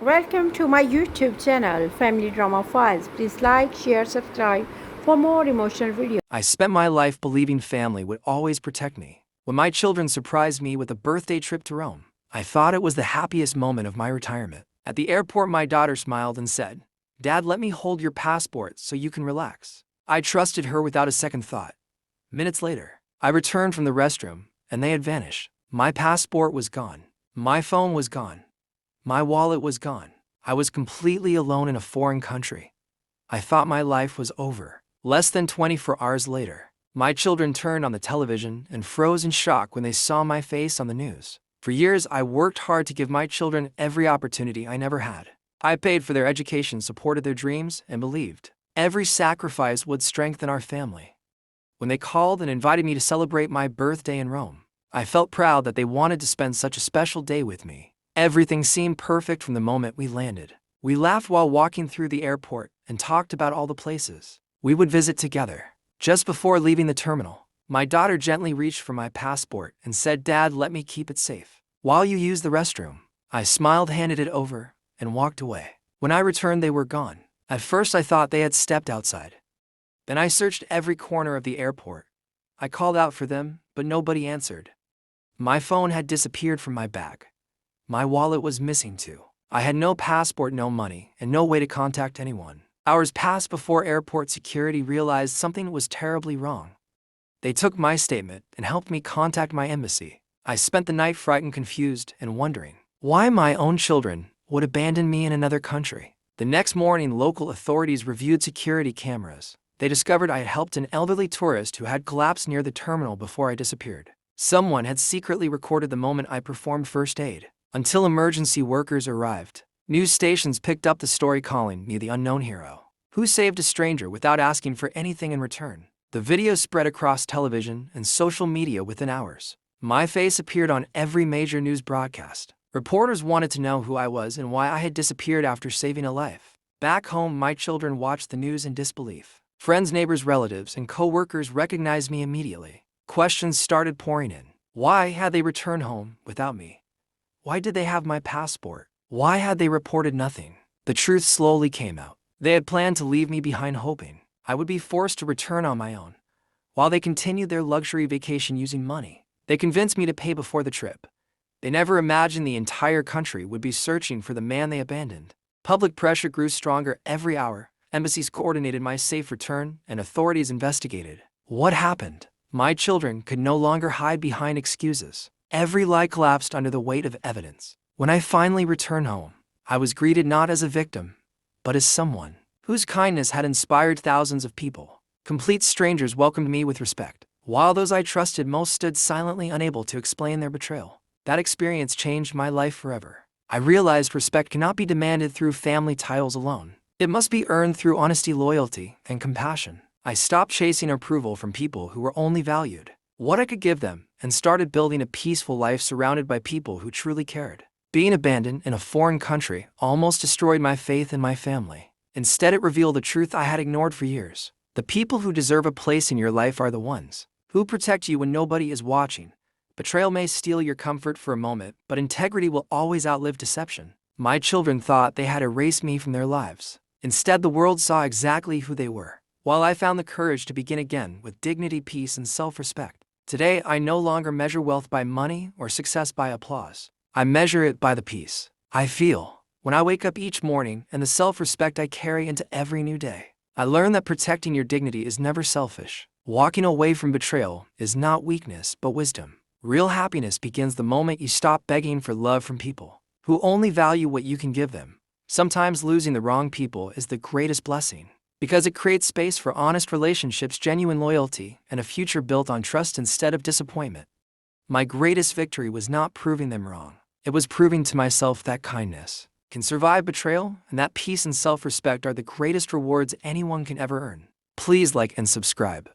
Welcome to my YouTube channel, Family Drama Files. Please like, share, subscribe for more emotional videos. I spent my life believing family would always protect me. When my children surprised me with a birthday trip to Rome, I thought it was the happiest moment of my retirement. At the airport, my daughter smiled and said, "Dad, let me hold your passport so you can relax." I trusted her without a second thought. Minutes later, I returned from the restroom, and they had vanished. My passport was gone. My phone was gone. My wallet was gone. I was completely alone in a foreign country. I thought my life was over. Less than 24 hours later, my children turned on the television and froze in shock when they saw my face on the news. For years, I worked hard to give my children every opportunity I never had. I paid for their education, supported their dreams, and believed every sacrifice would strengthen our family. When they called and invited me to celebrate my birthday in Rome, I felt proud that they wanted to spend such a special day with me. Everything seemed perfect from the moment we landed. We laughed while walking through the airport and talked about all the places we would visit together. Just before leaving the terminal, my daughter gently reached for my passport and said, "Dad, let me keep it safe while you use the restroom." I smiled, handed it over, and walked away. When I returned, they were gone. At first, I thought they had stepped outside. Then I searched every corner of the airport. I called out for them, but nobody answered. My phone had disappeared from my bag. My wallet was missing too. I had no passport, no money, and no way to contact anyone. Hours passed before airport security realized something was terribly wrong. They took my statement and helped me contact my embassy. I spent the night frightened, confused, and wondering why my own children would abandon me in another country. The next morning, local authorities reviewed security cameras. They discovered I had helped an elderly tourist who had collapsed near the terminal before I disappeared. Someone had secretly recorded the moment I performed first aid. Until emergency workers arrived, news stations picked up the story, calling me the unknown hero who saved a stranger without asking for anything in return. The video spread across television and social media within hours. My face appeared on every major news broadcast. Reporters wanted to know who I was and why I had disappeared after saving a life. Back home, my children watched the news in disbelief. Friends, neighbors, relatives, and co-workers recognized me immediately. Questions started pouring in. Why had they returned home without me? Why did they have my passport? Why had they reported nothing? The truth slowly came out. They had planned to leave me behind, hoping I would be forced to return on my own. While they continued their luxury vacation using money they convinced me to pay before the trip, they never imagined the entire country would be searching for the man they abandoned. Public pressure grew stronger every hour. Embassies coordinated my safe return, and authorities investigated what happened. My children could no longer hide behind excuses. Every lie collapsed under the weight of evidence. When I finally returned home, I was greeted not as a victim, but as someone whose kindness had inspired thousands of people. Complete strangers welcomed me with respect, while those I trusted most stood silently, unable to explain their betrayal. That experience changed my life forever. I realized respect cannot be demanded through family titles alone. It must be earned through honesty, loyalty, and compassion. I stopped chasing approval from people who were only valued what I could give them, and started building a peaceful life surrounded by people who truly cared. Being abandoned in a foreign country almost destroyed my faith in my family. Instead, it revealed the truth I had ignored for years. The people who deserve a place in your life are the ones who protect you when nobody is watching. Betrayal may steal your comfort for a moment, but integrity will always outlive deception. My children thought they had erased me from their lives. Instead, the world saw exactly who they were, while I found the courage to begin again with dignity, peace, and self-respect. Today, I no longer measure wealth by money or success by applause. I measure it by the peace I feel when I wake up each morning and the self-respect I carry into every new day. I learned that protecting your dignity is never selfish. Walking away from betrayal is not weakness, but wisdom. Real happiness begins the moment you stop begging for love from people who only value what you can give them. Sometimes losing the wrong people is the greatest blessing, because it creates space for honest relationships, genuine loyalty, and a future built on trust instead of disappointment. My greatest victory was not proving them wrong. It was proving to myself that kindness can survive betrayal, and that peace and self-respect are the greatest rewards anyone can ever earn. Please like and subscribe.